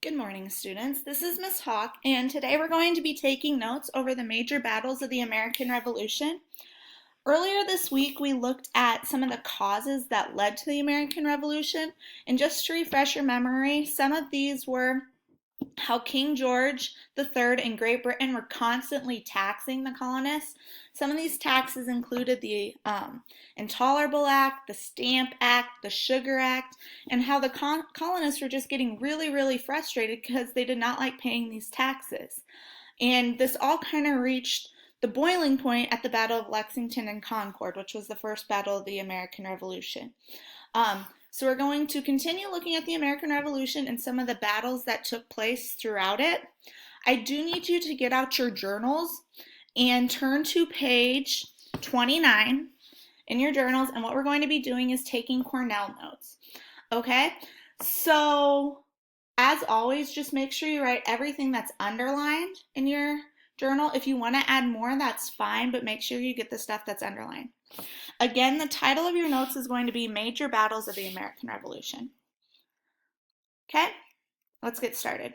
Good morning, students. This is Miss Hawk, and today we're going to be taking notes over the major battles of the American Revolution. Earlier this week, we looked at some of the causes that led to the American Revolution, and just to refresh your memory, some of these were how King George III and Great Britain were constantly taxing the colonists. Some of these taxes included the Intolerable Act, the Stamp Act, the Sugar Act, and how the colonists were just getting really frustrated because they did not like paying these taxes. And this all kind of reached the boiling point at the Battle of Lexington and Concord, which was the first battle of the American Revolution. So we're going to continue looking at the American Revolution and some of the battles that took place throughout it. I do need you to get out your journals and turn to page 29 in your journals, and what we're going to be doing is taking Cornell notes. Okay? So, as always, just make sure you write everything that's underlined in your journal. If you want to add more, that's fine, but make sure you get the stuff that's underlined. Again, the title of your notes is going to be Major Battles of the American Revolution. Okay, let's get started.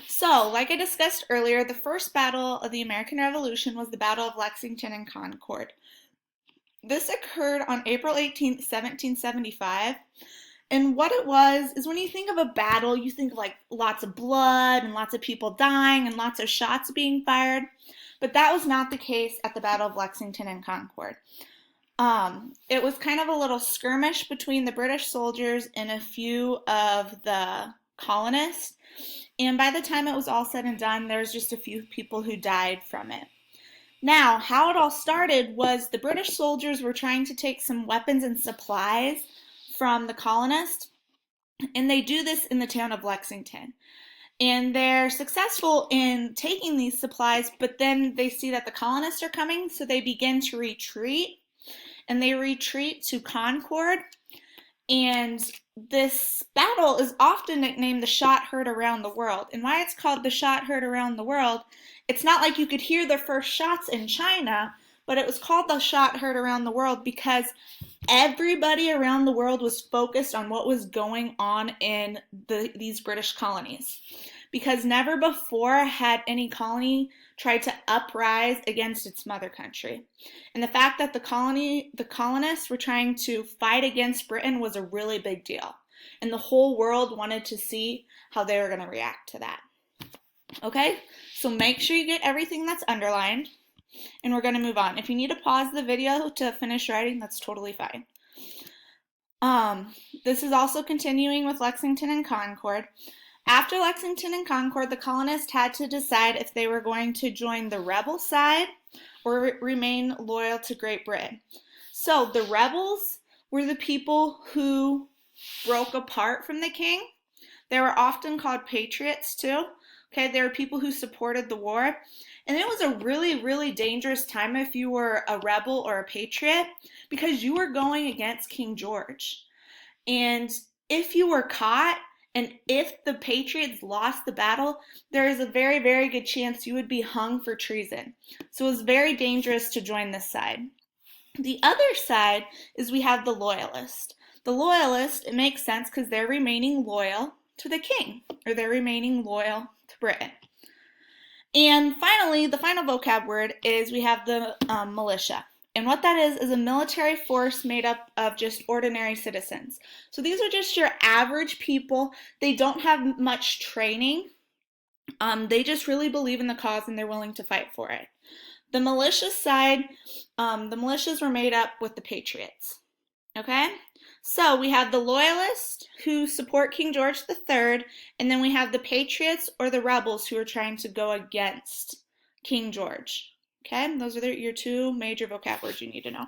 So, like I discussed earlier, the first battle of the American Revolution was the Battle of Lexington and Concord. This occurred on April 18th, 1775. And what it was is when you think of a battle, you think of like lots of blood and lots of people dying and lots of shots being fired. But that was not the case at the Battle of Lexington and Concord. It was kind of a little skirmish between the British soldiers and a few of the colonists. And by the time it was all said and done, there was just a few people who died from it. Now, how it all started was the British soldiers were trying to take some weapons and supplies from the colonists, and they do this in the town of Lexington. And they're successful in taking these supplies, but then they see that the colonists are coming, so they begin to retreat. And they retreat to Concord. And this battle is often nicknamed the shot heard around the world. And why it's called the shot heard around the world, it's not like you could hear the first shots in China, but it was called the shot heard around the world because everybody around the world was focused on what was going on in these British colonies. Because never before had any colony tried to uprise against its mother country. And the fact that the colonists were trying to fight against Britain was a really big deal. And the whole world wanted to see how they were going to react to that. Okay, so make sure you get everything that's underlined. And we're going to move on. If you need to pause the video to finish writing, that's totally fine. This is also continuing with Lexington and Concord. After Lexington and Concord, the colonists had to decide if they were going to join the rebel side or remain loyal to Great Britain. So the rebels were the people who broke apart from the king. They were often called patriots too. Okay, they were people who supported the war. And it was a really dangerous time if you were a rebel or a patriot because you were going against King George. And if you were caught, and if the Patriots lost the battle, there is a very good chance you would be hung for treason. So it was very dangerous to join this side. The other side is we have the Loyalists. The Loyalists, it makes sense because they're remaining loyal to the king, or they're remaining loyal to Britain. And finally, the final vocab word is we have the militia. And what that is a military force made up of just ordinary citizens. So these are just your average people. They don't have much training. They just really believe in the cause and they're willing to fight for it. The militia side, the militias were made up with the patriots. Okay? So we have the loyalists who support King George III, and then we have the patriots or the rebels who are trying to go against King George. Okay, those are your two major vocab words you need to know.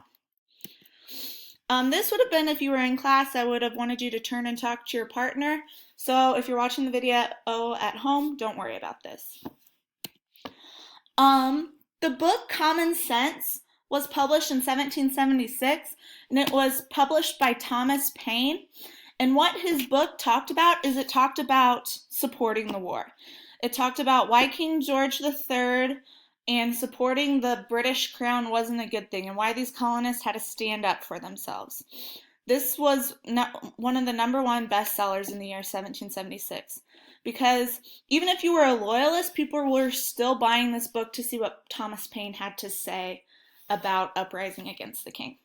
This would have been, if you were in class, I would have wanted you to turn and talk to your partner. So if you're watching the video at home, don't worry about this. The book Common Sense was published in 1776, and it was published by Thomas Paine. And what his book talked about is it talked about supporting the war. It talked about why King George III and supporting the British crown wasn't a good thing, and why these colonists had to stand up for themselves. This was one of the #1 bestsellers in the year 1776, because even if you were a loyalist, people were still buying this book to see what Thomas Paine had to say about uprising against the king.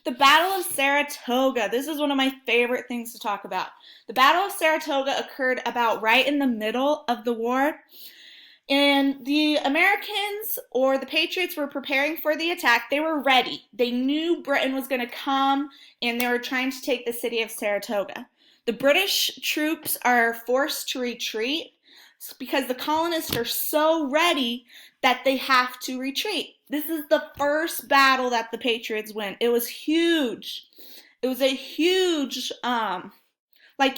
The Battle of Saratoga. This is one of my favorite things to talk about. The Battle of Saratoga occurred about right in the middle of the war. And the Americans, or the Patriots, were preparing for the attack. They were ready. They knew Britain was going to come, and they were trying to take the city of Saratoga. The British troops are forced to retreat because the colonists are so ready that they have to retreat. This is the first battle that the Patriots win. It was huge. It was a huge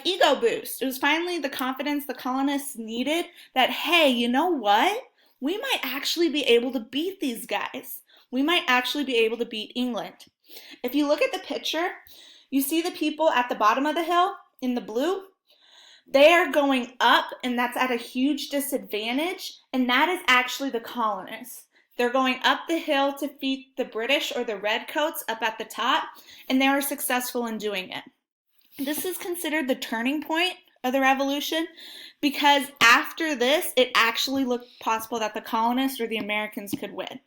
ego boost. It was finally the confidence the colonists needed that, hey, you know what? We might actually be able to beat these guys. We might actually be able to beat England. If you look at the picture, you see the people at the bottom of the hill in the blue. They are going up, and that's at a huge disadvantage, and that is actually the colonists. They're going up the hill to defeat the British, or the redcoats, up at the top, and they were successful in doing it. This is considered the turning point of the Revolution, because after this, it actually looked possible that the colonists or the Americans could win.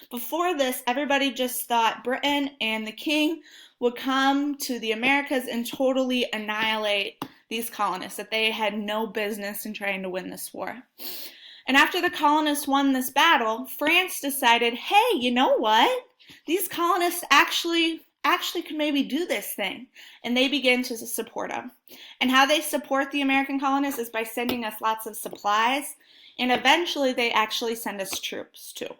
Before this, everybody just thought Britain and the king would come to the Americas and totally annihilate these colonists, that they had no business in trying to win this war. And after the colonists won this battle, France decided, hey, you know what? These colonists actually could maybe do this thing. And they begin to support them. And how they support the American colonists is by sending us lots of supplies. And eventually they actually send us troops too.